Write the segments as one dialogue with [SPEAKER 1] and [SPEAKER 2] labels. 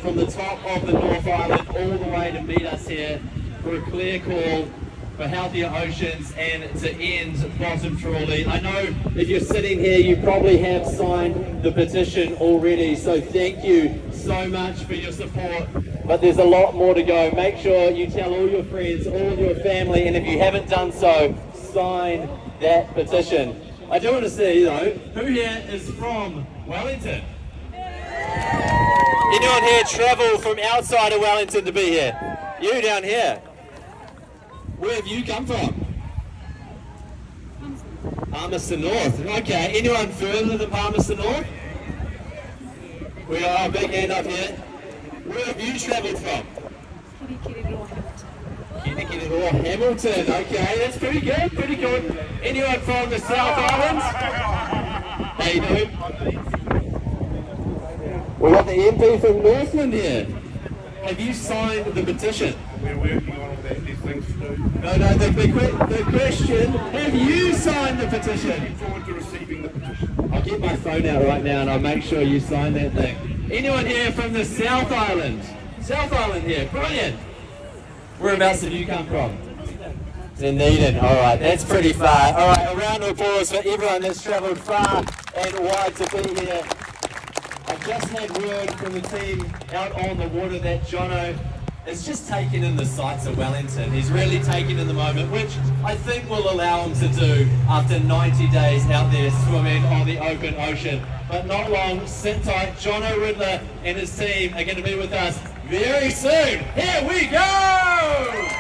[SPEAKER 1] from the top of the North Island all the way to meet us here for a clear call for healthier oceans and to end bottom trawling. I know if you're sitting here, you probably have signed the petition already, so thank you so much for your support. But there's a lot more to go. Make sure you tell all your friends, all your family, and if you haven't done so, sign that petition. I do want to see, though, who here is from Wellington? Anyone here travel from outside of Wellington to be here? You down here? Where have you come from? Palmerston North. Okay, anyone further than Palmerston North? We are a big hand up here. Where have you travelled from? Kirikiri Hamilton. Okay, that's pretty good, pretty good. Anyone from the South Island? How you doing? We got the MP from Northland here. Have you signed the petition?
[SPEAKER 2] We're working on these things too.
[SPEAKER 1] No, the question, have you signed the petition?
[SPEAKER 2] Looking forward to receiving the petition.
[SPEAKER 1] I'll get my phone out right now and I'll make sure you sign that thing. Anyone here from the South Island? South Island here, brilliant. Whereabouts have you come from? Dunedin, alright, that's pretty far. Alright, a round of applause for everyone that's travelled far and wide to be here. I just had word from the team out on the water that Jono is just taking in the sights of Wellington. He's really taking in the moment, which I think will allow him to do after 90 days out there swimming on the open ocean. But not long, sit tight, Jono Ridler and his team are going to be with us very soon. Here we go!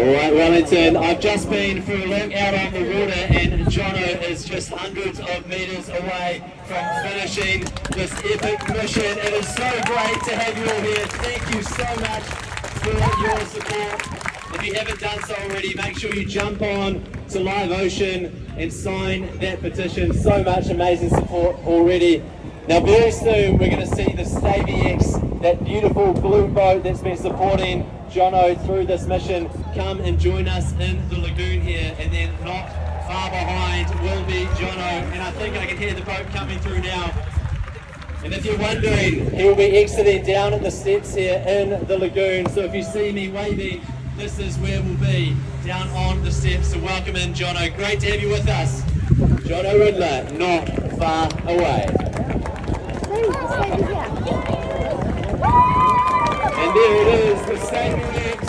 [SPEAKER 1] Alright Wellington, I've just been for a look out on the water and Jono is just hundreds of metres away from finishing this epic mission. It is so great to have you all here. Thank you so much for your support. If you haven't done so already, make sure you jump on to Live Ocean and sign that petition. So much amazing support already. Now very soon we're going to see the Stavy X, that beautiful blue boat that's been supporting Jono through this mission, come and join us in the lagoon here, and then not far behind will be Jono, and I think I can hear the boat coming through now. And if you're wondering, he will be exiting down at the steps here in the lagoon, so if you see me waving, this is where we'll be, down on the steps. So welcome in Jono, great to have you with us. Jono Ridler, not far away. And there it is, the Stavy X,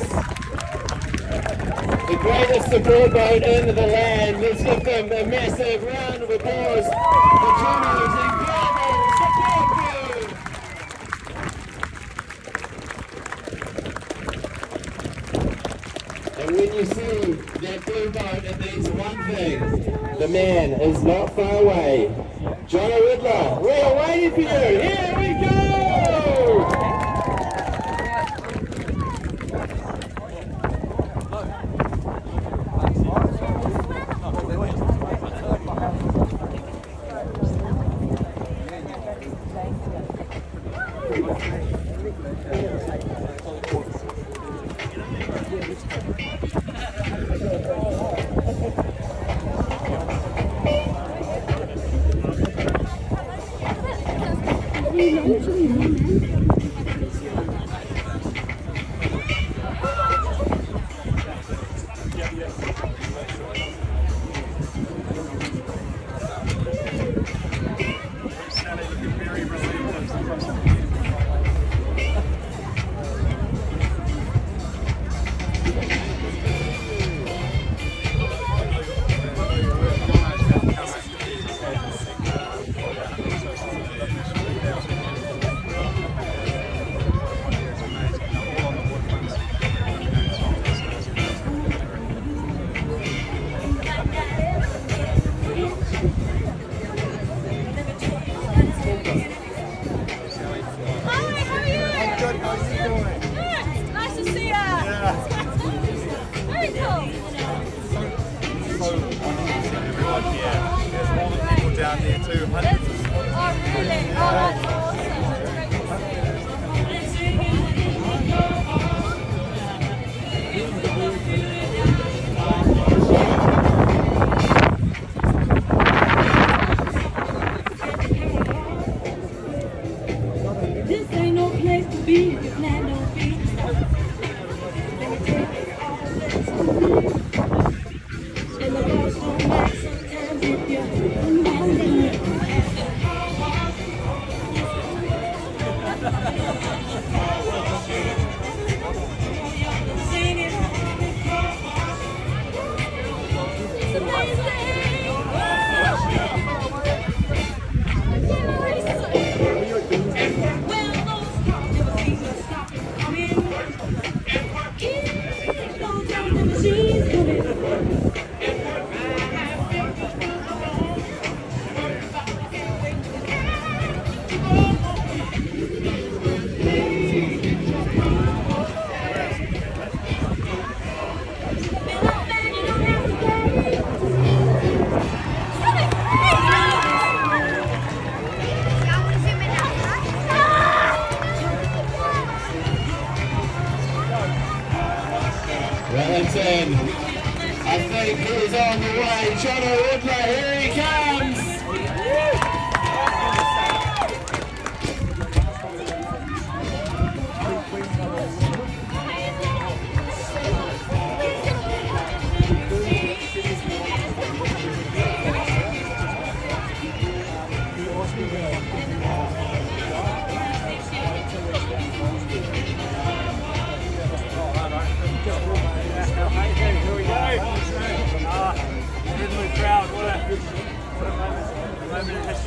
[SPEAKER 1] the greatest support boat in the land. Let's give them a massive round of applause for Jono's incredible support crew. And when you see that blue boat, it means one thing: the man is not far away. Jono Ridler, we are waiting for you. Here we go! Wellington, I think he's on the way. Jono Ridler, here he comes!
[SPEAKER 3] Crowd, what a moment of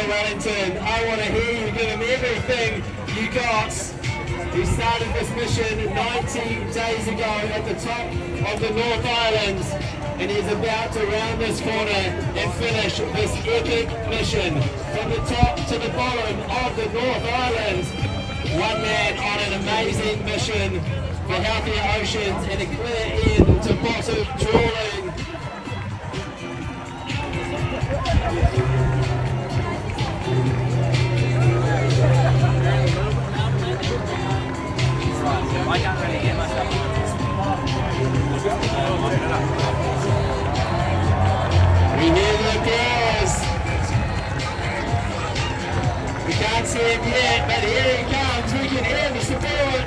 [SPEAKER 1] Wellington. I want to hear you give him everything you got. He started this mission 90 days ago at the top of the North Island, and he's about to round this corner and finish this epic mission from the top to the bottom of the North Island. One man on an amazing mission for healthier oceans and a clear end to bottom trawling.
[SPEAKER 3] I can't really hear myself.
[SPEAKER 1] We hear the applause. We can't see him yet, but here he comes. We can hear the support.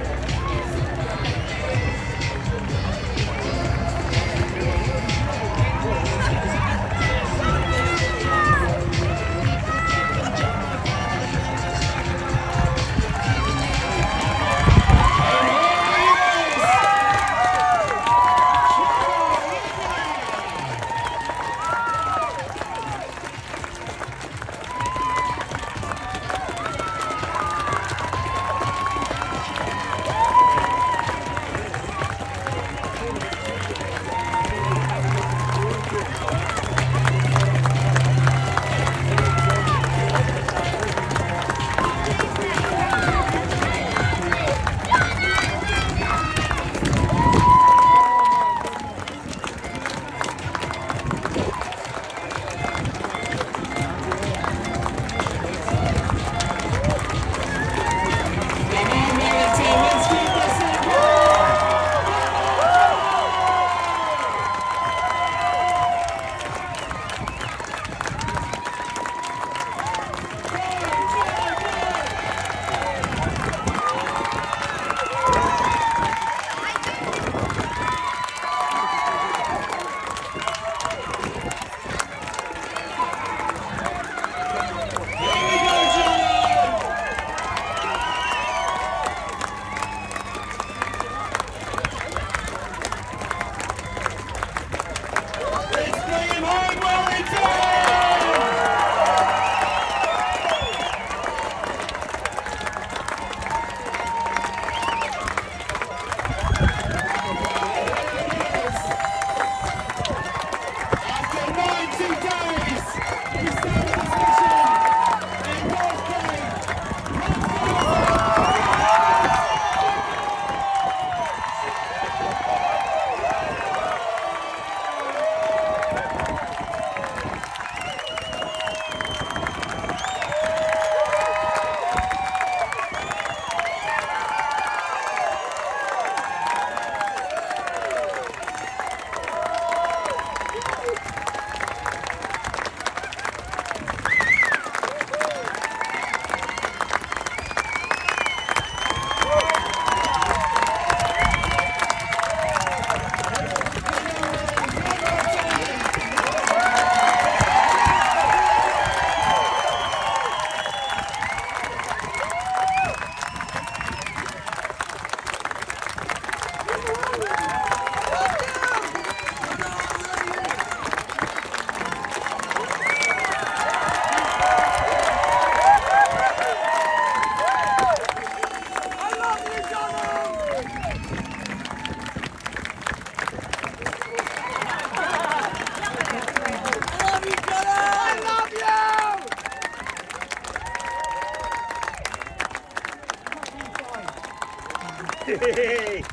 [SPEAKER 4] Hey!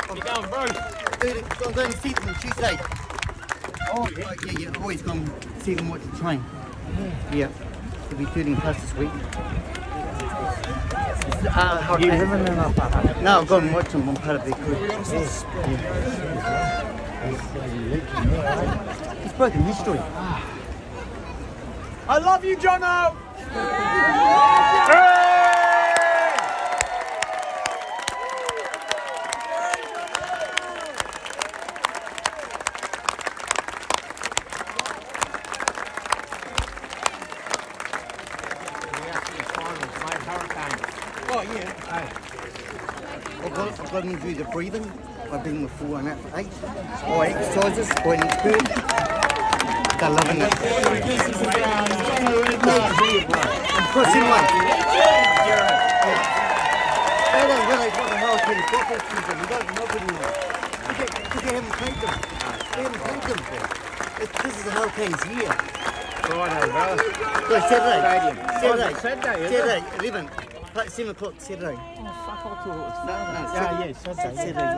[SPEAKER 4] I'm down, bro. Dude, I'm going to see them on Tuesday. Oh, yeah, I've always gone see them watch the train. Yeah, they'll be doing class this week. You haven't enough? No, I've gone and watched them. I'm part of their crew. Yes. Yeah. It's broken history.
[SPEAKER 3] I love you, Jono!
[SPEAKER 4] Oh, yeah. I've got them do the breathing. I've been with 4 and out for 8. Exercises, going to bird. they're loving it.
[SPEAKER 1] This is around Jono Ridler.
[SPEAKER 4] I'm pushing one. They don't realise what the hell can go for season. We don't know anymore. They haven't played them. They haven't played them. This is the hurricane's year.
[SPEAKER 3] Friday, bro.
[SPEAKER 4] So Saturday. Saturday, 11. 7 o'clock Saturday.
[SPEAKER 3] Oh, fuck, I thought it was Saturday.
[SPEAKER 4] No,
[SPEAKER 3] Yeah, yeah, Saturday.
[SPEAKER 4] Saturday.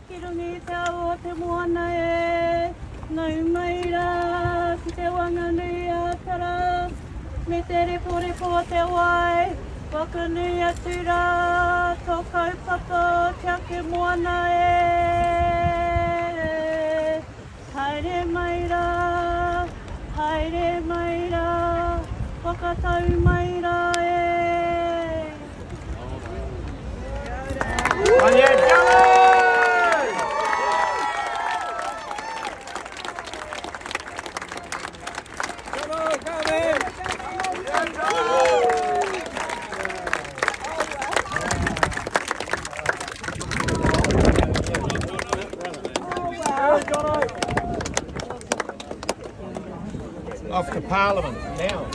[SPEAKER 5] Kirungi te awa te moana e, nau mai rā ki te Whanganui-a-Tara, me te repo te wai, wakanui atu rā, tō kaupapa te ake moana e. Haere mai rā, wakatau mai rā e.
[SPEAKER 3] On your Jono!
[SPEAKER 6] Off to Parliament now.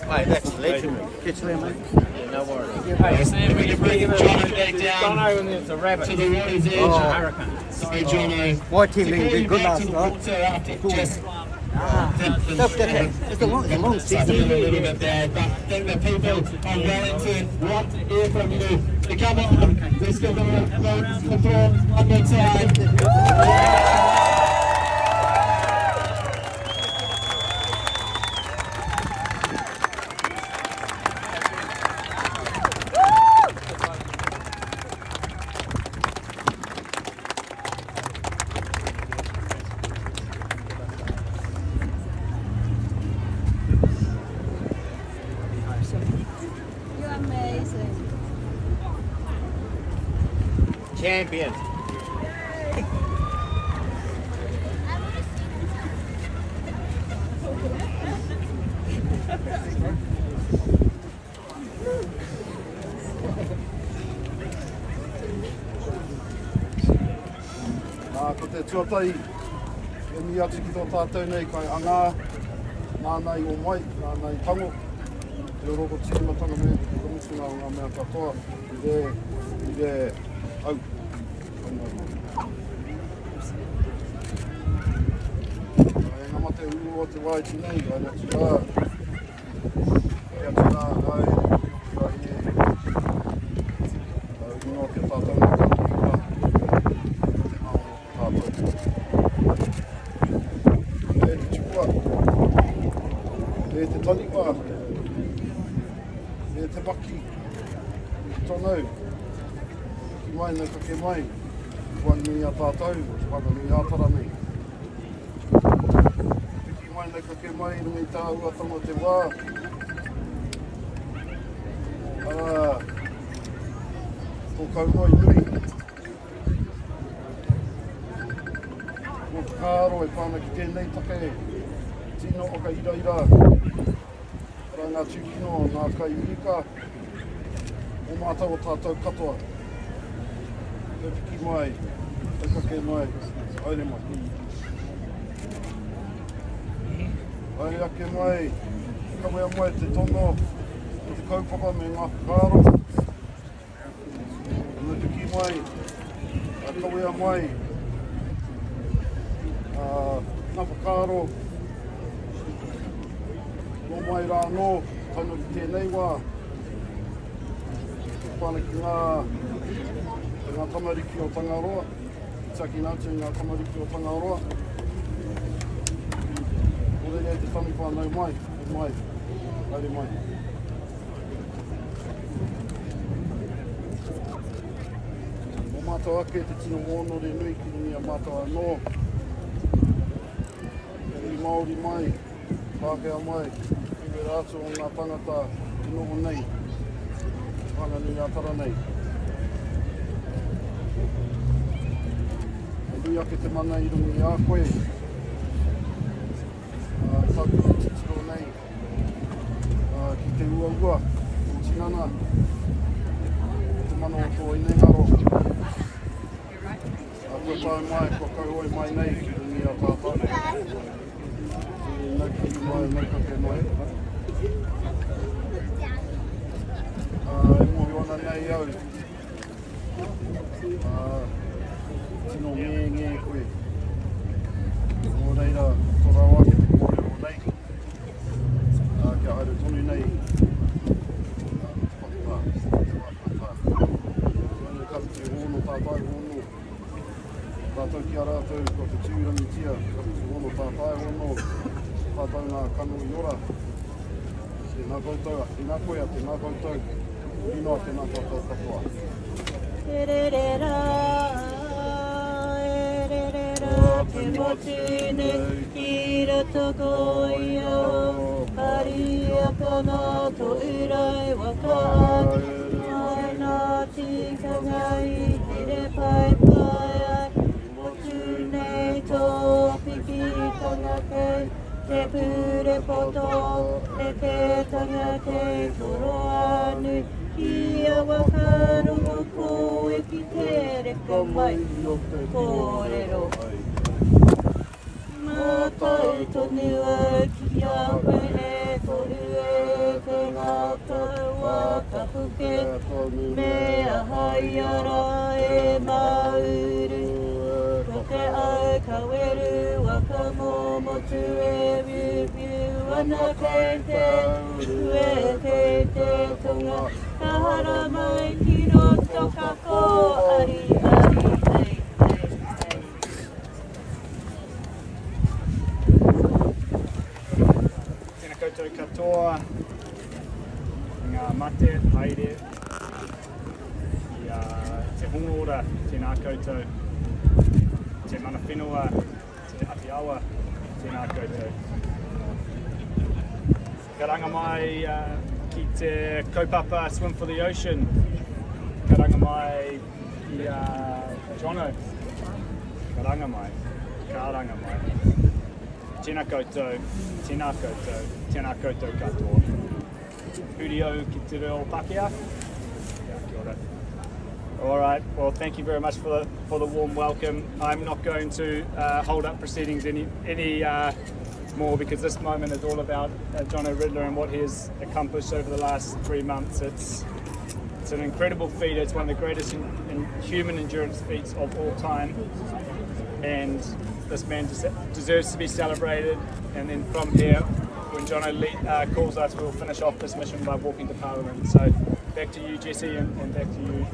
[SPEAKER 4] Mate, that's legendary. Catch them, mate.
[SPEAKER 6] No worries.
[SPEAKER 1] Hey, see if we can bring Jono back down
[SPEAKER 6] Jono and it's a rabbit.
[SPEAKER 1] to the water's edge.
[SPEAKER 6] It's a hurricane.
[SPEAKER 1] Sorry, Jono.
[SPEAKER 4] My team
[SPEAKER 1] To call
[SPEAKER 4] did
[SPEAKER 1] you
[SPEAKER 4] good
[SPEAKER 1] back
[SPEAKER 4] last
[SPEAKER 1] to the
[SPEAKER 4] night.
[SPEAKER 1] water after just
[SPEAKER 4] It's a long
[SPEAKER 1] started
[SPEAKER 4] season.
[SPEAKER 1] a little bit bad, but I think the people of Wellington want to hear from you. So come on, let's give them a perform one more time.
[SPEAKER 5] You're amazing.
[SPEAKER 6] Champion.
[SPEAKER 2] Ko te tuatai, e mi atu ki tō tātou nei kai anga, nānei o mai, nānei tango, te roko tīmatanga me, ko mutunga o ngā mea katoa, i re au. E ngā mate uru o te wai tinei, ai na tura, ai tura, ai, ino ke tātou ngā tātou. E te taniwa, e te maki, e tonau, ki mai nei ka ke mai, Whanganui a tātou, Whanganui-a-Tara nei. Ki mai nei ka ke mai, rungi tā uatanga te wā. Tō kaumoi nui. Ko kāro e whāna ki tēnei take, tino o ka ira. Rā ngā tūkino, ngā kai urika, o mātou o tātou katoa. Te piki mai, te kake mai, aere mai. Aere ake mai, kawea mai te tono, te kaupapa me ngā kāro. Te piki mai, kawea mai, ngā whakaro, no mai rā no, tonu ki tēnei wā. Whāna ki ngā tamariki o Tangaroa, taki nātu ngā tamariki o Tangaroa. Orere te whanu whānau mai, haere mai. O mātou ake te tino mōno re nui ki ni a mātou anō. I Māori mai, Pākehā mai, iwe rātu o ngā tangata te noho nei, Whanganui-a-Tara nei. E nui ake te mana i rungi a koe. Taku titiro nei. Ki te ua, o tinana. Te mano o tō i ngaro. A koe tau mai, ko kauoi mai nei ki rungi a tātou. Nau ki mai, nau ka te mai. E mohi ona nei au. Tino nge koe. Nō reira, tō rawa ki te kōrero nei. Kia haere tonu nei. Ka te hono tātai hono. Tātou ki a rātou ko te tūrangi tia. Ka te hono tātai hono. Tātou ngā kano i ora. Tēnā koutou, tēnā koea, tēnā koutou. Inoa tēnā koutou katoa.
[SPEAKER 5] Te motu nei, ki roto koia o pari a kana to urai waka ai nā tikanga I te re pai pai ai motu nei tō pikitanga kei te pure poto e te tanga kei toro anu ki a wakarongo koe ki te reka mai kōrero Mātai tonu au ki a koe e tohu e te ngāta waka puke me a hai ara e mauru ko te au ka weru waka momotu e wiu ana kei te ue kei te tonga ka hara mai ki roto ka ko ari
[SPEAKER 3] Koutou katoa, ngā mate, haere, I te hongoora, tēnā koutou, te mana whenua, te ati awa, tēnā koutou. Ka ranga mai ki te kaupapa Swim4TheOcean, ka ranga mai I Jono, ka ranga mai, Tēnā koutou, tēnā koutou, tēnā koutou katoa. Urio ki te reo Pākehā. Kia ora. All right, well, thank you very much for the warm welcome. I'm not going to hold up proceedings any more because this moment is all about Jono Ridler and what he has accomplished over the last 3 months. It's an incredible feat. It's one of the greatest human endurance feats of all time. And this man deserves to be celebrated, and then from here, when Jono calls us, we'll finish off this mission by walking to Parliament. So back to you, Jesse, and back to you,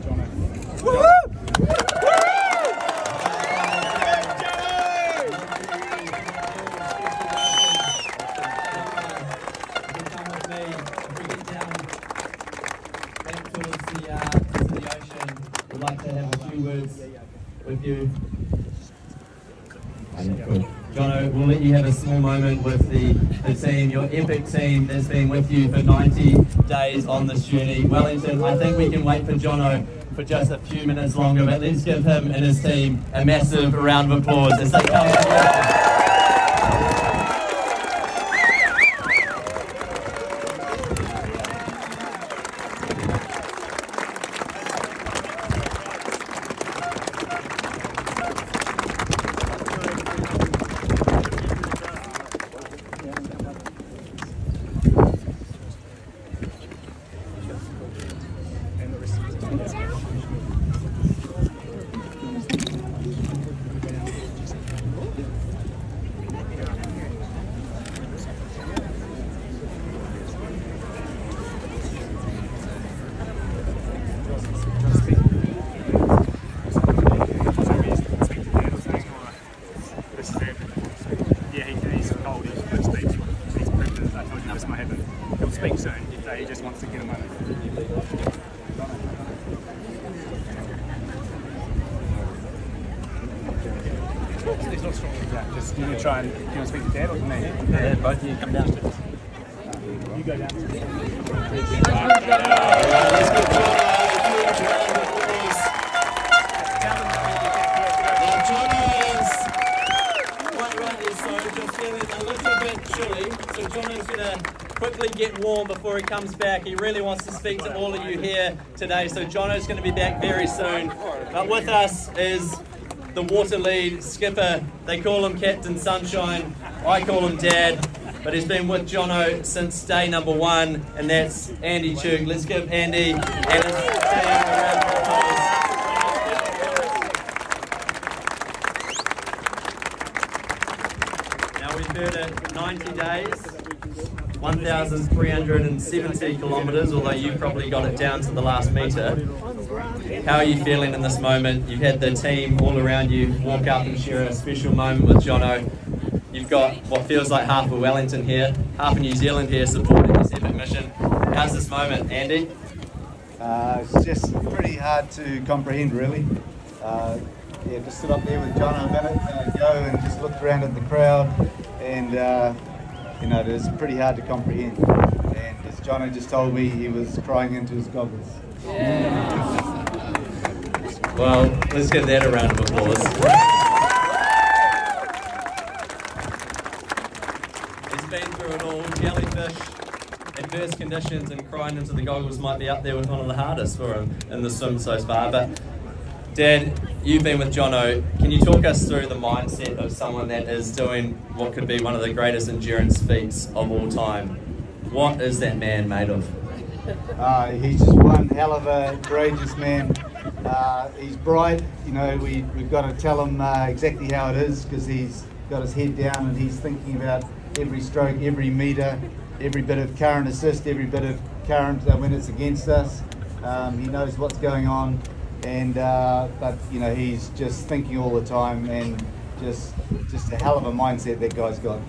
[SPEAKER 3] Jono.
[SPEAKER 1] We'd like to have a few words with you. Jono, we'll let you have a small moment with the team, your epic team that's been with you for 90 days on this journey. Wellington, I think we can wait for Jono for just a few minutes longer, but let's give him and his team a massive round of applause as they come together.
[SPEAKER 3] Speak soon. He just wants to get a moment. He's not strong as that. Just you want to try and speak to Dad or to me?
[SPEAKER 1] Yeah, both of you come down.
[SPEAKER 3] You go down.
[SPEAKER 1] Jono is quite rightly so, just feeling a little bit early, so Jono's going to quickly get warm before he comes back. He really wants to speak to all of you here today, so Jono's going to be back very soon. But with us is the water lead skipper. They call him Captain Sunshine. I call him Dad. But he's been with Jono since day number 1, and that's Andy Chug. Let's give Andy and his team a round of applause. Now we've heard it 90 days, 1,370 kilometres, although you probably got it down to the last metre. How are you feeling in this moment? You've had the team all around you walk up and share a special moment with Jono. You've got what feels like half of Wellington here, half of New Zealand here supporting this epic mission. How's this moment, Andy?
[SPEAKER 7] It's just pretty hard to comprehend, really. Just stood up there with Jono a minute ago and just looked around at the crowd, and it was pretty hard to comprehend. And as Jono just told me, he was crying into his goggles.
[SPEAKER 1] Yeah. Well, let's give that a round of applause. Been through it all, jellyfish, adverse conditions, and crying into the goggles might be up there with one of the hardest for him in the swim so far. But Dad, you've been with Jono. Can you talk us through the mindset of someone that is doing what could be one of the greatest endurance feats of all time? What is that man made of?
[SPEAKER 7] He's just one hell of a courageous man. He's bright, we've got to tell him exactly how it is, because he's got his head down and he's thinking about every stroke, every metre, every bit of current assist, every bit of current when it's against us. He knows what's going on, and but he's just thinking all the time, and just a hell of a mindset that guy's got.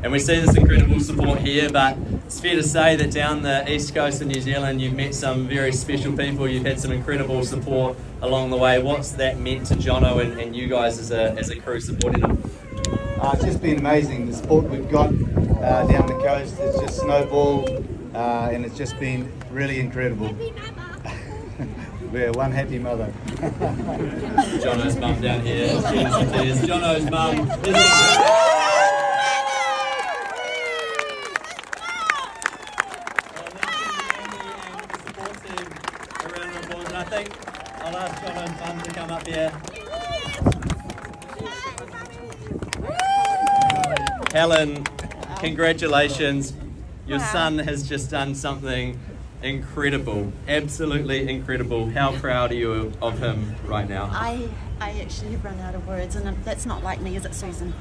[SPEAKER 1] And we see this incredible support here, but it's fair to say that down the east coast of New Zealand you've met some very special people, you've had some incredible support along the way. What's that meant to Jono and you guys as a crew supporting him?
[SPEAKER 7] It's just been amazing. The support we've got down the coast has just snowballed, and it's just been really incredible. We're one happy mother.
[SPEAKER 1] Jono's mum down here. Jono's mum. I think I'll ask Jono's mum to come up here. Helen, congratulations. Your son has just done something incredible, absolutely incredible. How proud are you of him right now?
[SPEAKER 8] I actually have run out of words, and that's not like me, is it, Susan?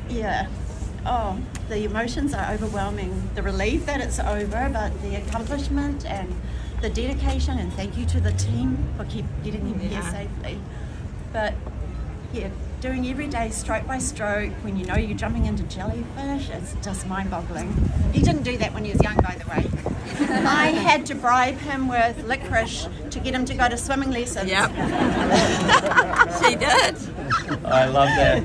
[SPEAKER 8] Yeah. Oh, the emotions are overwhelming. The relief that it's over, but the accomplishment and the dedication, and thank you to the team for keep getting him here safely. But yeah, doing every day stroke by stroke when you know you're jumping into jellyfish, it's just mind-boggling. He didn't do that when he was young, by the way. I had to bribe him with licorice to get him to go to swimming lessons. Yep. She did.
[SPEAKER 1] I love that.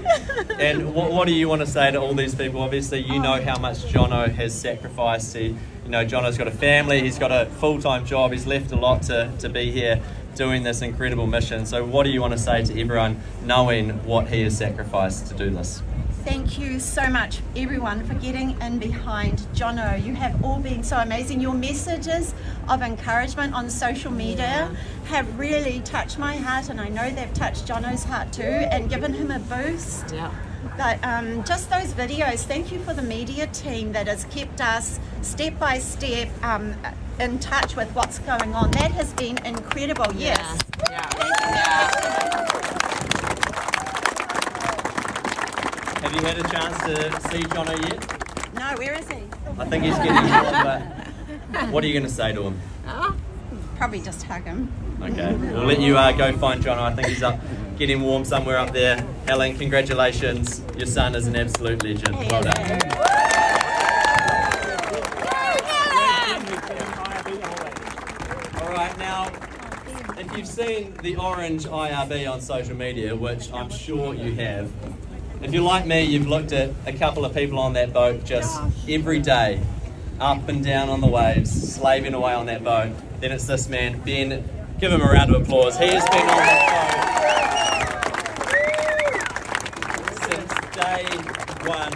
[SPEAKER 1] And what do you want to say to all these people? Obviously, you know how much Jono has sacrificed. Jono's got a family, he's got a full-time job, he's left a lot to be here doing this incredible mission. So what do you want to say to everyone knowing what he has sacrificed to do this?
[SPEAKER 8] Thank you so much, everyone, for getting in behind Jono. You have all been so amazing. Your messages of encouragement on social media have really touched my heart, and I know they've touched Jono's heart too, and given him a boost. Yeah. But just those videos, thank you for the media team that has kept us step by step in touch with what's going on. That has been incredible, yes. Yeah.
[SPEAKER 1] Have you had a chance to see Jono yet?
[SPEAKER 8] No, where is he?
[SPEAKER 1] I think he's getting warm, but what are you going to say to him?
[SPEAKER 8] Probably just hug him.
[SPEAKER 1] Okay, we'll let you go find Jono. I think he's up getting warm somewhere up there. Helen, congratulations. Your son is an absolute legend. Well done. All right, now, if you've seen the orange IRB on social media, which I'm sure you have, if you're like me, you've looked at a couple of people on that boat just every day, up and down on the waves, slaving away on that boat. Then it's this man, Ben. Give him a round of applause. He has been on that boat since day one.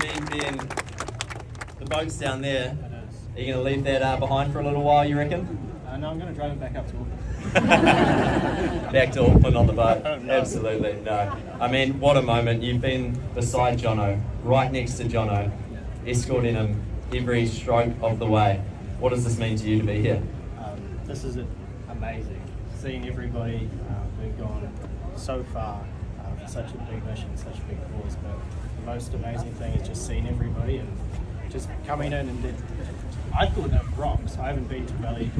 [SPEAKER 1] mean, Ben, the boat's down there. Are you going to leave that behind for a little while, you reckon?
[SPEAKER 3] No, I'm going to drive it back up to Auckland.
[SPEAKER 1] Back to Auckland on the boat? Absolutely, no. I mean, what a moment. You've been beside Jono, right next to Jono, escorting him every stroke of the way. What does this mean to you to be here?
[SPEAKER 9] This is amazing. Seeing everybody who've gone so far for such a big mission, such a big cause. But the most amazing thing is just seeing everybody and just coming in and I thought they were rocks. I haven't been to Valley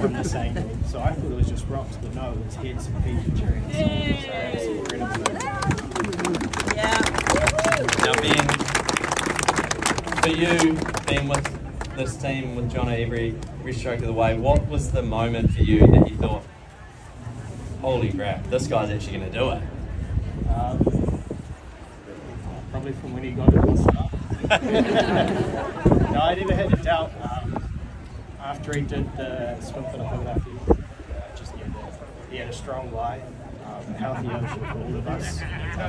[SPEAKER 9] from this angle, so I thought it was just rocks, but no, it was heads and feet and chariots. So that was incredible.
[SPEAKER 8] Yeah.
[SPEAKER 1] Now, Ben, for you, being with this team, with Jono every stroke of the way, what was the moment for you that you thought, holy crap, this guy's actually going to do it?
[SPEAKER 9] Probably from when he got it on start. No, I never had a doubt. After he did the swim for the Philadelphia, he had a strong why. A healthy ocean for all of us,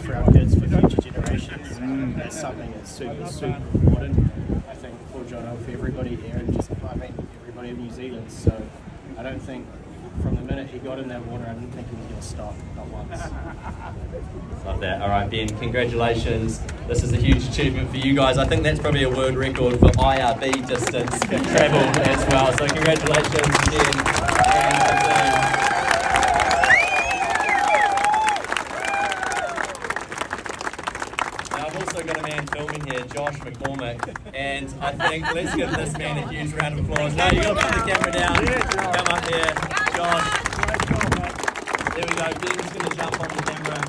[SPEAKER 9] for our kids, for future generations. That's something that's super, super important. I think for Jono, for everybody here, and just everybody in New Zealand. So I don't think from the minute he got in that water, I didn't think he was going to stop, not once.
[SPEAKER 1] Love that. All right, Ben, congratulations. This is a huge achievement for you guys. I think that's probably a world record for IRB distance travelled as well. So congratulations, Ben. Now, I've also got a man filming here, Josh McCormick, and I think let's give this man a huge round of applause. No, you got to put the camera down. Come up here, Josh. There we go. Ben's going to jump on the camera.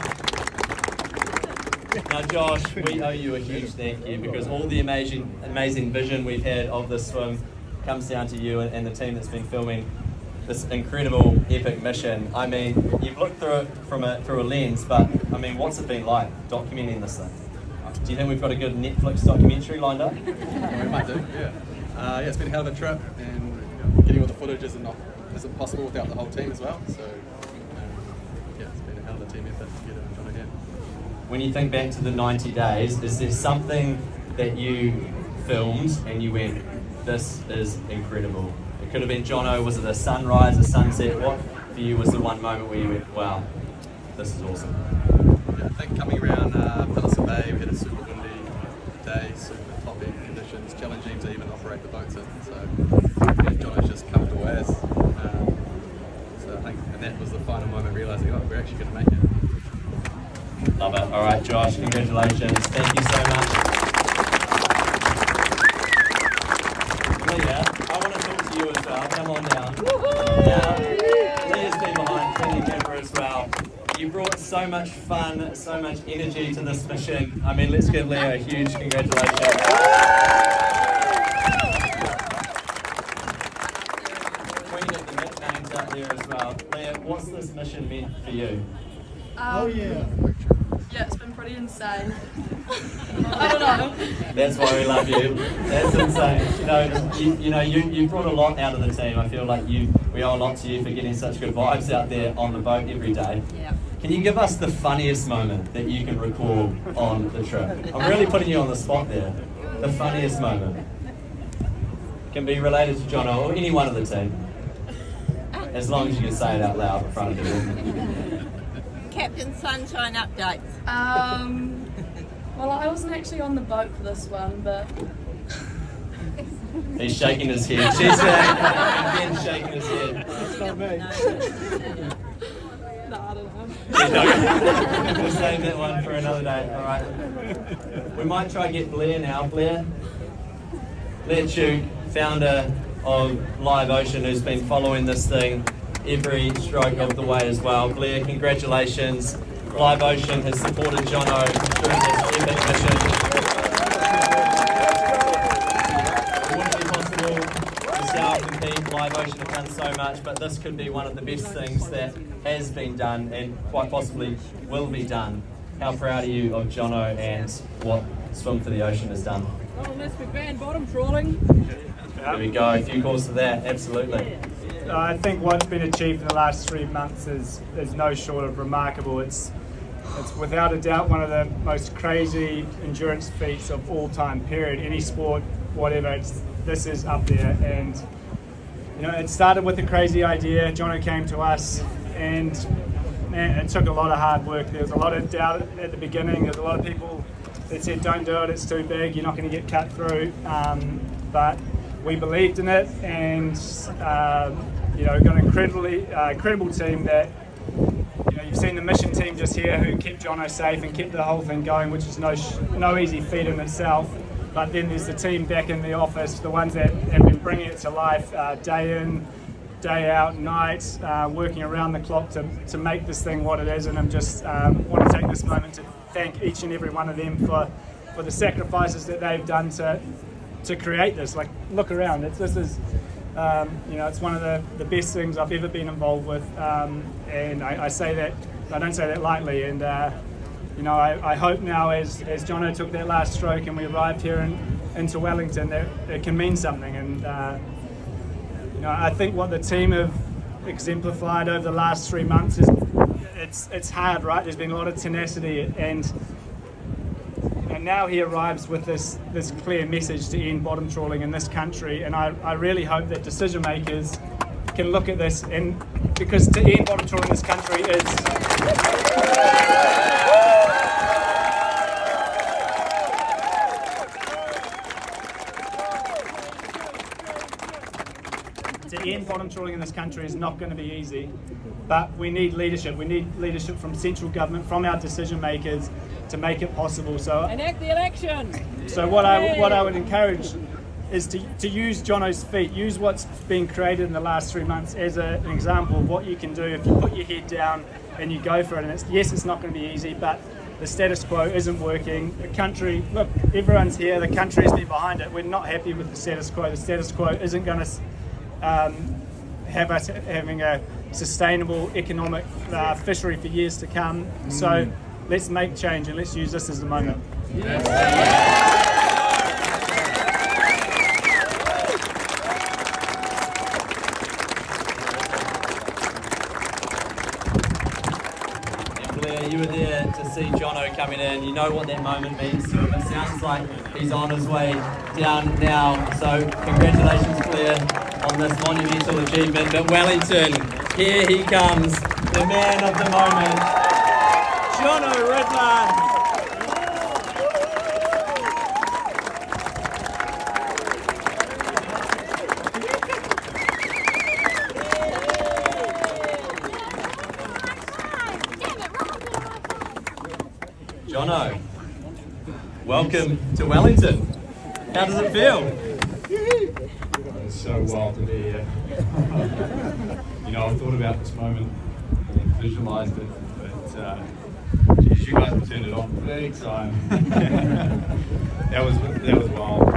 [SPEAKER 1] Now, Josh, we owe you a huge thank you because all the amazing vision we've had of this swim comes down to you and the team that's been filming this incredible, epic mission. I mean, you've looked through it through a lens, but I mean, what's it been like documenting this thing? Do you think we've got a good Netflix documentary lined up?
[SPEAKER 10] We might do, yeah. Yeah, it's been a hell of a trip, and getting all the footage isn't possible without the whole team as well. So, yeah, it's been a hell of a team effort to get it done again.
[SPEAKER 1] When you think back to the 90 days, is there something that you filmed and you went, this is incredible? It could have been Jono, was it a sunrise, a sunset? What for you was the one moment where you went, wow, this is awesome?
[SPEAKER 10] Yeah, I think coming around Pillars Bay, we had a super windy day, super topping conditions, challenging to even operate the boats in. So, yeah, Jono's just comfortable as. So I think, and that was the final moment realising, oh, we're actually going to make it.
[SPEAKER 1] Love it. All right, Josh, congratulations. Thank you so much. Leah, I want to talk to you as well. Come on down. Now, Leah's been behind the camera as well. You brought so much fun, so much energy to this mission. I mean, let's give Leah a huge congratulations. Queen of the nicknames out there as well. Leah, what's this mission meant for you?
[SPEAKER 11] Yeah, it's been pretty insane. I don't know.
[SPEAKER 1] That's why we love you. That's insane. You brought a lot out of the team. I feel like we owe a lot to you for getting such good vibes out there on the boat every day.
[SPEAKER 8] Yeah.
[SPEAKER 1] Can you give us the funniest moment that you can recall on the trip? I'm really putting you on the spot there. The funniest moment. Can be related to Jono or any one of the team. As long as you can say it out loud in front of people.
[SPEAKER 8] Captain Sunshine updates.
[SPEAKER 11] Well, I wasn't actually on the boat for this one, but
[SPEAKER 1] He's shaking his head. She's again shaking his head.
[SPEAKER 11] That's not me. No, I don't know.
[SPEAKER 1] We'll save that one for another day. All right. We might try and get Blair now. Blair Chuk, founder of Live Ocean, who's been following this thing every stroke of the way as well. Blair, congratulations. Live Ocean has supported Jono during this epic mission. It wouldn't be possible yourself and Pete. Live Ocean have done so much, but this could be one of the best things that has been done and quite possibly will be done. How proud are you of Jono and what Swim4TheOcean has done?
[SPEAKER 11] Oh, let's be band bottom trawling.
[SPEAKER 1] There we go, a few calls to that, absolutely.
[SPEAKER 3] I think what's been achieved in the last 3 months is no short of remarkable. It's It's without a doubt one of the most crazy endurance feats of all time, period. Any sport, whatever, this is up there. And you know, it started with a crazy idea. Jono came to us, and man, it took a lot of hard work. There was a lot of doubt at the beginning. There's a lot of people that said, don't do it, it's too big, you're not going to get cut through. But we believed in it, and you know, got an incredible team that, you know, you've seen the mission team just here who kept Jono safe and kept the whole thing going, which is no easy feat in itself. But then there's the team back in the office, the ones that have been bringing it to life day in, day out, nights, working around the clock to make this thing what it is. And I'm just want to take this moment to thank each and every one of them for the sacrifices that they've done to create this. Like, look around, this is you know, it's one of the best things I've ever been involved with, and I say that, I don't say that lightly. And you know, I hope now as Jono took that last stroke and we arrived here into Wellington, that it can mean something. And you know, I think what the team have exemplified over the last 3 months is it's hard, right? There's been a lot of tenacity, and you know, now he arrives with this clear message to end bottom trawling in this country. And I really hope that decision makers can look at this, and because to end bottom trawling in this country is bottom trawling in this country is not going to be easy, but we need leadership. We need leadership from central government, from our decision makers, to make it possible. So
[SPEAKER 11] enact the election.
[SPEAKER 3] So what I would encourage is to use Jono's feat, use what's been created in the last 3 months as an example of what you can do if you put your head down and you go for it. And yes, it's not going to be easy, but the status quo isn't working. The country, look, everyone's here. The country has been behind it. We're not happy with the status quo. The status quo isn't going to have us having a sustainable economic fishery for years to come. So let's make change, and let's use this as the moment.
[SPEAKER 1] You were there to see Jono coming in. You know what that moment means to him. It sounds like he's on his way down now. So congratulations, Claire, on this monumental achievement. But Wellington, here he comes, the man of the moment, Jono Ridler. Jono, welcome to Wellington. How does it feel?
[SPEAKER 12] It's so wild to be here. You know, I've thought about this moment and visualised it, but geez, you guys have turned it on big time. that was wild.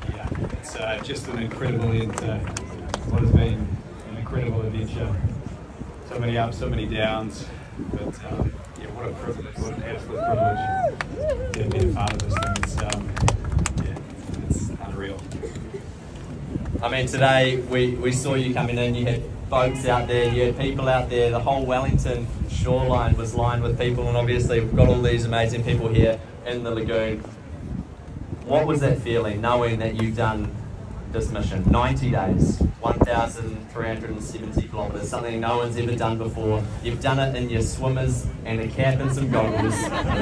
[SPEAKER 12] Yeah, it's just an incredible end to what has been an incredible adventure. So many ups, so many downs, but yeah, what a privilege, what an absolute privilege to be a part of this thing. It's unreal.
[SPEAKER 1] I mean, today we saw you coming in, you had boats out there, you had people out there, the whole Wellington shoreline was lined with people, and obviously we've got all these amazing people here in the lagoon. What was that feeling, knowing that you've done this mission? 90 days, 1,370 kilometres, something no one's ever done before. You've done it in your swimmers and a cap and some goggles,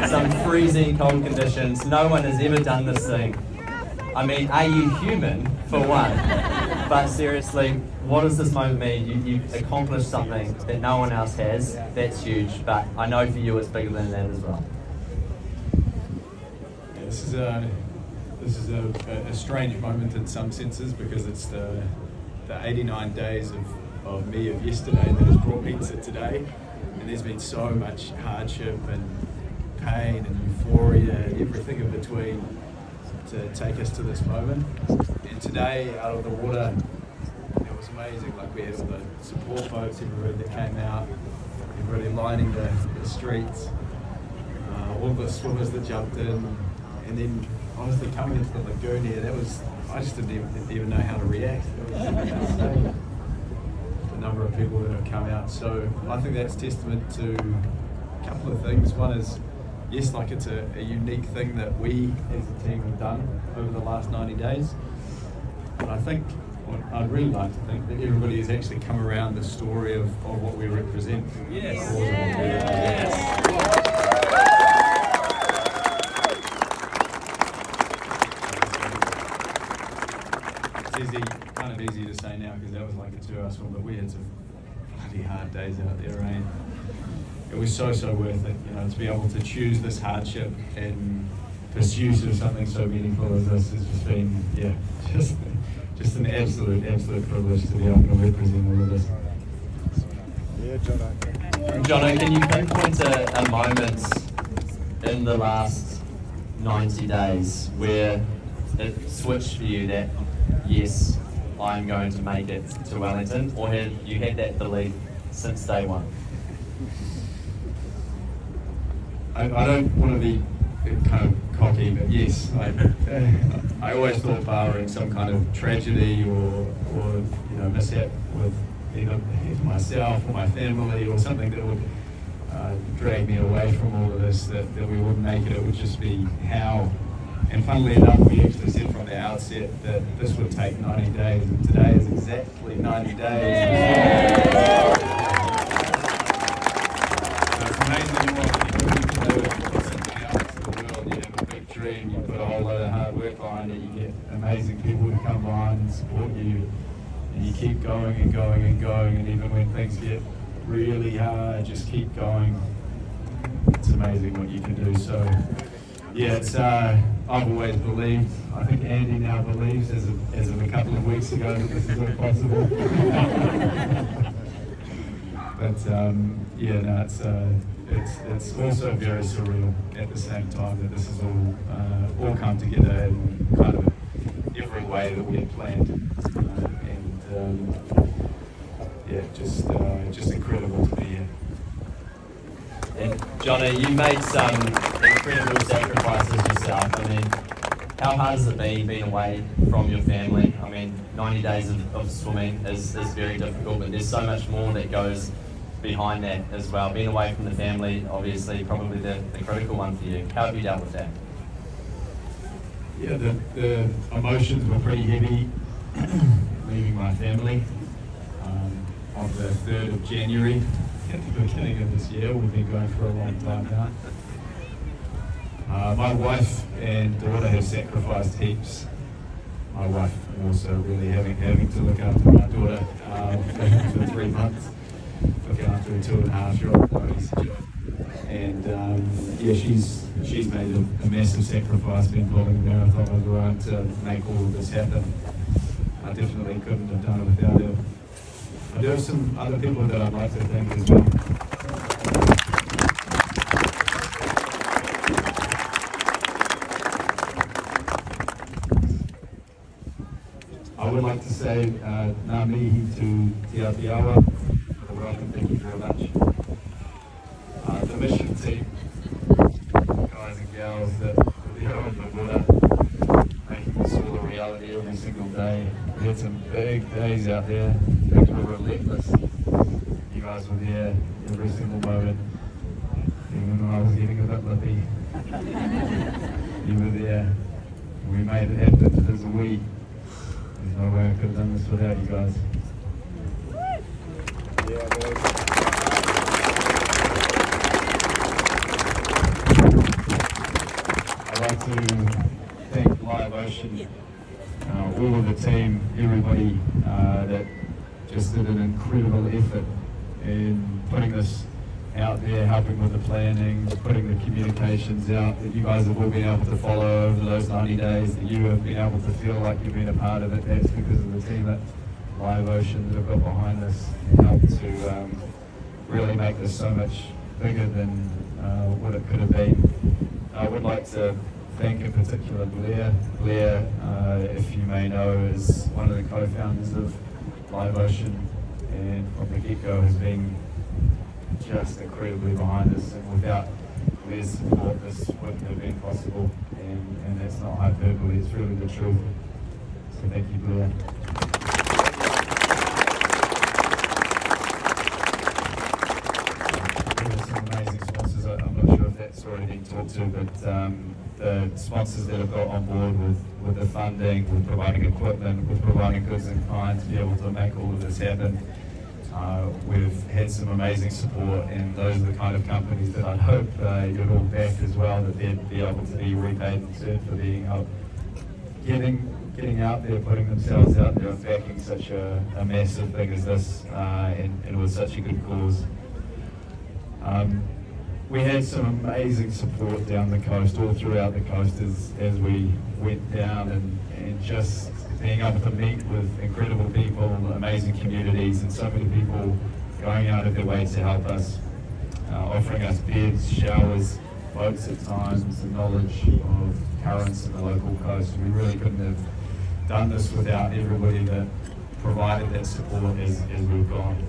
[SPEAKER 1] some freezing cold conditions. No one has ever done this thing. I mean, are you human, for one? But seriously, what does this moment mean? You've accomplished something that no one else has. That's huge, but I know for you it's bigger than that as well.
[SPEAKER 12] Yeah, this is a strange moment in some senses, because it's the 89 days of me of yesterday that has brought me to today, and there's been so much hardship and pain and euphoria and everything in between to take us to this moment. And today, out of the water, it was amazing. Like, we had all the support boats, everybody that came out, everybody lining the streets, all the swimmers that jumped in, and then honestly coming into the lagoon here, I just didn't even know how to react. It was insane, the number of people that have come out. So I think that's testament to couple of things. One is, yes, like it's a unique thing that we as a team have done over the last 90 days. But I think, well, I'd really like to think that everybody has actually come around the story of what we represent.
[SPEAKER 1] Yes.
[SPEAKER 12] It's kind of easy to say now because that was like a 2-hour swim, but we had some bloody hard days out there, eh? It was so worth it, you know, to be able to choose this hardship in pursuit of something so meaningful as this has just been, just an absolute privilege to be able to represent all of this.
[SPEAKER 2] Yeah, Jono.
[SPEAKER 1] Jono, can you pinpoint a moment in the last 90 days where it switched for you that, yes, I'm going to make it to Wellington, or have you had that belief since day one?
[SPEAKER 12] I don't want to be kind of cocky, but yes, I always thought barring some kind of tragedy or you know, mishap with either myself or my family or something that would drag me away from all of this, that we wouldn't make it. It would just be how. And funnily enough, we actually said from the outset that this would take 90 days, and today is exactly 90 days. So it's amazing what you can do with something out into the world. You have a big dream, you put a whole lot of hard work behind it, you get amazing people to come behind and support you, and you keep going and going and going, and even when things get really hard, just keep going. It's amazing what you can do. So yeah, it's I've always believed, I think Andy now believes as of a couple of weeks ago that this is all possible. But yeah, no, it's also very surreal at the same time that this has all come together in kind of every way that we had planned. And yeah, just incredible to be here.
[SPEAKER 1] And Jono, you made some incredible sacrifices yourself. I mean, how hard has it been being away from your family? I mean, 90 days of swimming is very difficult, but there's so much more that goes behind that as well. Being away from the family, obviously, probably the critical one for you. How have you dealt with that?
[SPEAKER 12] Yeah, the emotions were pretty heavy leaving my family on the 3rd of January. At the beginning of this year. We've been going for a long time now. My wife and daughter have sacrificed heaps. My wife also really having to look after my daughter for 3 months, looking after a 2.5-year-old boy. And yeah, she's made a massive sacrifice, been pulling the marathon of her own to make all of this happen. I definitely couldn't have done it without her. There are some other people that I'd like to thank as well. I would like to say ngā mihi to Te Atiawa for the welcome. Thank you very much. The mission team, guys and gals that are there on the water, making this all a reality every single day. We had some big days out there. Things were relentless. You guys were there every single moment. Even when I was getting a bit lippy, you were there. We made it happen as a we. There's no way I could have done this without you guys.
[SPEAKER 2] Yeah, boys.
[SPEAKER 12] I'd like to thank Live Ocean, all of the team, everybody that just did an incredible effort in putting this out there, helping with the planning, putting the communications out, that you guys have all been able to follow over those 90 days, that you have been able to feel like you've been a part of it. That's because of the team at Live Ocean that have got behind this and helped to really make this so much bigger than what it could have been. I would like to thank in particular Blair. Blair, if you may know, is one of the co-founders of Live Ocean, and from the get-go has been just incredibly behind us, and without Blair's support this wouldn't have been possible, and that's not hyperbole, it's really the truth. So thank you, Blair. There are some amazing sponsors. I already been talked to, but the sponsors that have got on board with the funding, with providing equipment, with providing goods in kind to be able to make all of this happen. We've had some amazing support, and those are the kind of companies that I hope you'd all back as well, that they'd be able to be repaid in turn for being out, getting out there, putting themselves out there and backing such a massive thing as this, and with such a good cause. We had some amazing support down the coast, all throughout the coast as we went down, and just being able to meet with incredible people, amazing communities, and so many people going out of their way to help us, offering us beds, showers, boats at times, and knowledge of currents in the local coast. We really couldn't have done this without everybody that provided that support as we've gone.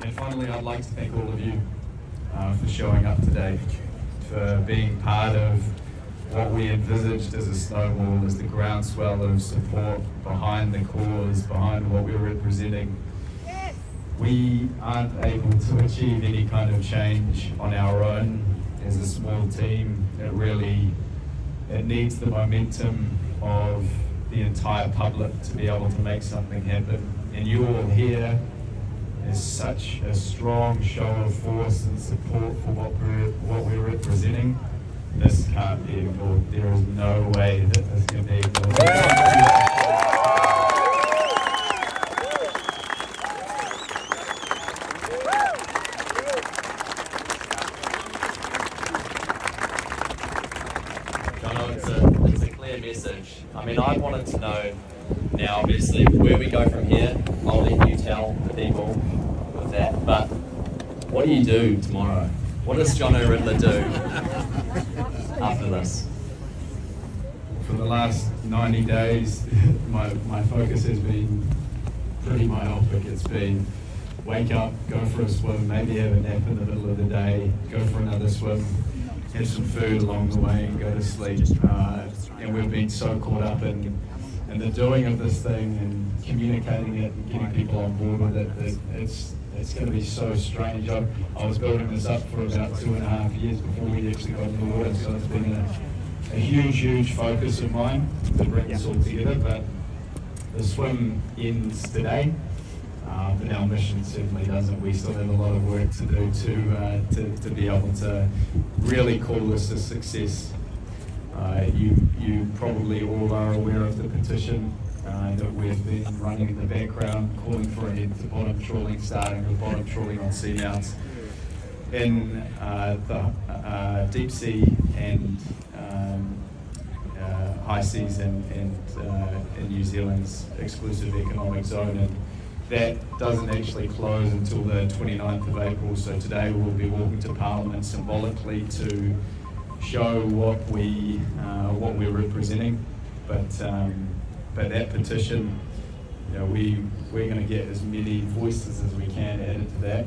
[SPEAKER 12] And finally, I'd like to thank all of you for showing up today, for being part of what we envisaged as a snowball, as the groundswell of support behind the cause, behind what we're representing. We aren't able to achieve any kind of change on our own as a small team. It needs the momentum of the entire public to be able to make something happen. And you all here is such a strong show of force and support for what we're representing. This can't be ignored. There is no way that this can be ignored.
[SPEAKER 1] Jono, it's a clear message. I mean, I wanted to know now, obviously, where we go from here. I'll let you tell the people with that. But what do you do tomorrow? What does Jono Ridler do after this?
[SPEAKER 12] For the last 90 days, my focus has been pretty myopic. It's been wake up, go for a swim, maybe have a nap in the middle of the day, go for another swim, have some food along the way and go to sleep. And we've been so caught up in the doing of this thing and communicating it and getting people on board with it, it's going to be so strange. I was building this up for about 2.5 years before we actually got in the water, so it's been a huge focus of mine to bring this all together. But the swim ends today, but our mission certainly doesn't. We still have a lot of work to do to be able to really call this a success. You probably all are aware of the petition that we've been running in the background, calling for an end to bottom trawling, starting with bottom trawling on seamounts in the deep sea and high seas and in New Zealand's exclusive economic zone. And that doesn't actually close until the 29th of April, so today we'll be walking to Parliament symbolically to show what we're representing, but that petition, we're going to get as many voices as we can added to that,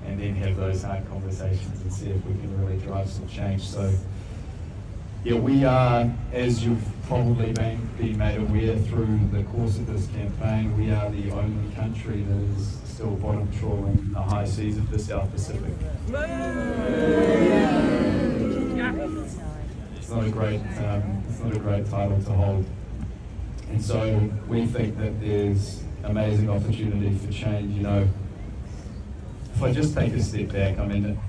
[SPEAKER 12] and then have those hard conversations and see if we can really drive some change. So, yeah, we are, as you've probably been made aware through the course of this campaign, we are the only country that is still bottom trawling the high seas of the South Pacific. It's not a great title to hold, and so we think that there's amazing opportunity for change. If I just take a step back, I mean,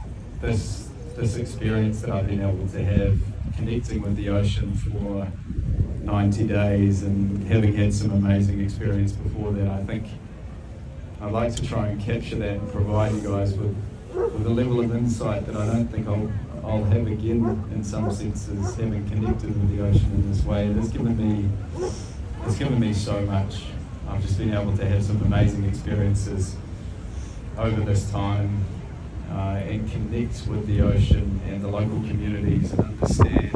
[SPEAKER 12] this experience that I've been able to have, connecting with the ocean for 90 days and having had some amazing experience before that, I think I'd like to try and capture that and provide you guys with a level of insight that I don't think I'll have again in some senses, having connected with the ocean in this way. It's given me so much. I've just been able to have some amazing experiences over this time and connect with the ocean and the local communities and understand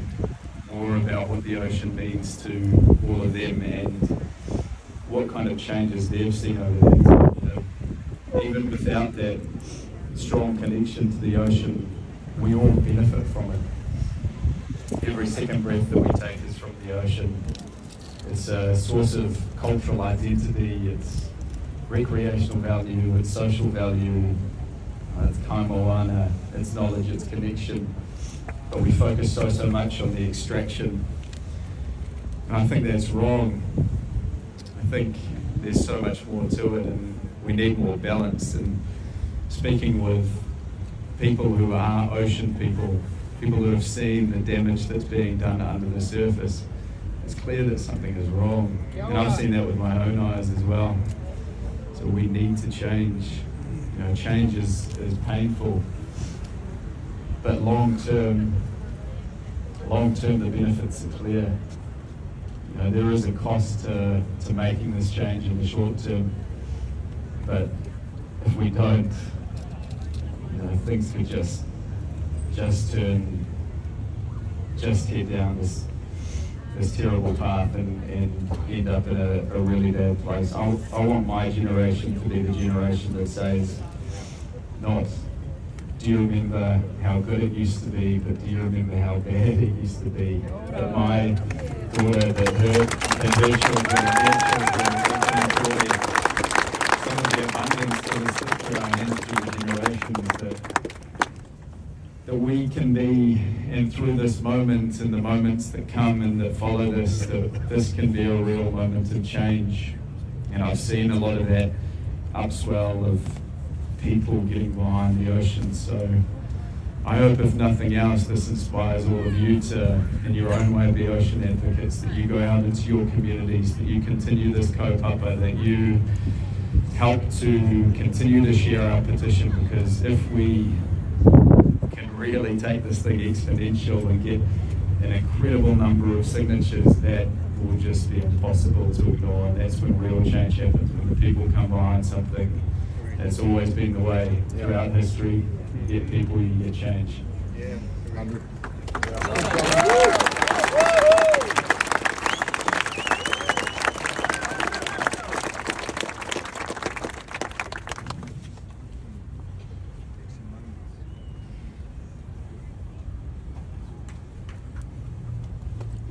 [SPEAKER 12] more about what the ocean means to all of them and what kind of changes they've seen over there. Even without that strong connection to the ocean, we all benefit from it. Every second breath that we take is from the ocean. It's a source of cultural identity, it's recreational value, it's social value, it's kaimoana, it's knowledge, it's connection. But we focus so much on the extraction. And I think that's wrong. I think there's so much more to it, and we need more balance. And speaking with people who are ocean people, people who have seen the damage that's being done under the surface, it's clear that something is wrong. And I've seen that with my own eyes as well. So we need to change. You know, change is painful, but long term the benefits are clear. You know, there is a cost to making this change in the short term, but if we don't, you know, things could just head down this terrible path and end up in a really bad place. I want my generation to be the generation that says, not, do you remember how good it used to be, but do you remember how bad it used to be? That my daughter, that her children and their children enjoy some of the abundance that has slipped through our hands through the generations, that we can be, and through this moment and the moments that come and that follow this, that this can be a real moment of change. And I've seen a lot of that upswell of people getting behind the ocean. So I hope, if nothing else, this inspires all of you to, in your own way, be ocean advocates, that you go out into your communities, that you continue this kaupapa, that you help to continue to share our petition, because if we can really take this thing exponential and get an incredible number of signatures, that will just be impossible to ignore. And that's when real change happens, when the people come behind something. That's always been the way throughout history. You get people, you get change.
[SPEAKER 2] Yeah, 100.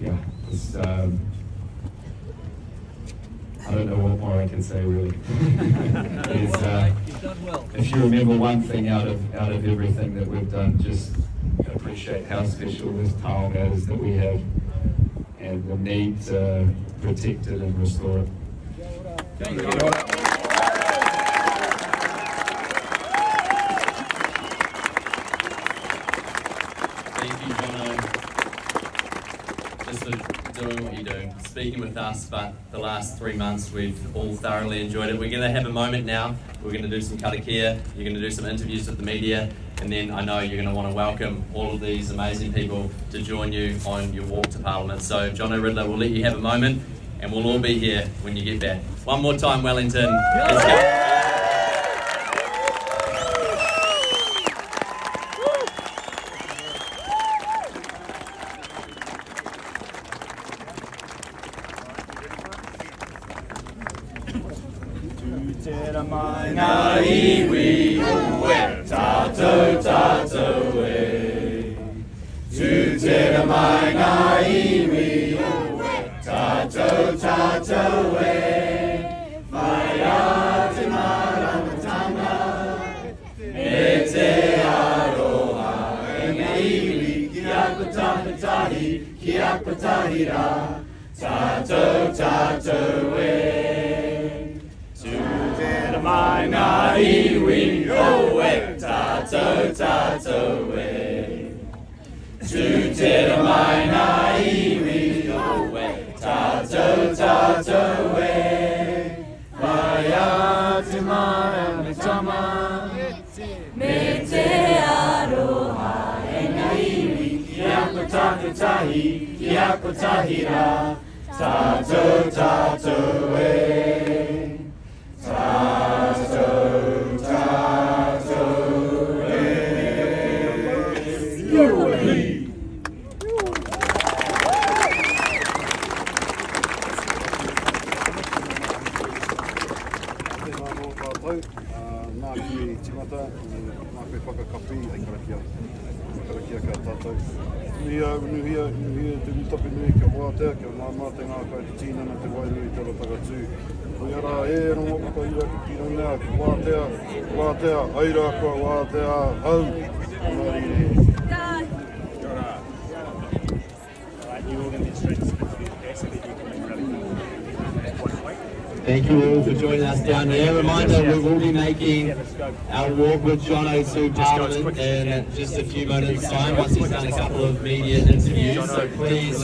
[SPEAKER 12] Yeah, it's, I don't know what more I can say really. If you remember one thing out of everything that we've done, just appreciate how special this taonga is that we have, and the need to protect it and restore it.
[SPEAKER 1] Thank you. Thank you, Jono. Just for doing what you do, speaking with us, but the last 3 months we've all thoroughly enjoyed it. We're going to have a moment now. We're going to do some karakia, you're going to do some interviews with the media, and then I know you're going to want to welcome all of these amazing people to join you on your walk to Parliament. So Jono Ridler, we'll let you have a moment, and we'll all be here when you get back. One more time, Wellington. Let's go.
[SPEAKER 13] Ngā iwi ue, tātou tātou e. Tu tera mai ngā iwi ue, tātou tātou e. Mai a te maramatanga, me te aroha. E ngā iwi ki a kotahitahi, ki a kotahira, tātou tātou e. Mai ngā iwi oe, tātou tātou e. Tu tera mai ngā iwi oe, tātou tātou e. Mai a te maramatama, me te aroha. E ngā iwi ki a kotahitahi, ki a kotahira, tātou tātou e. Tātou, tātou e. Yuri!
[SPEAKER 2] Nā ki timata, nā koe whakakapi, ai karakia. whakarakia ka tātou. Nuhia, te mitapi nui ka wātea, kia māmate ngā kai te tīnana te Whairepo Lagoon. Koe ara e rongo ka ira ki tira mea, ki wātea, aira kua wātea, au. Ngārire.
[SPEAKER 1] Thank you all for joining us down there. Reminder, we will be making our walk with Jono to Parliament in just a few moments' time once he's done a couple of media interviews. So please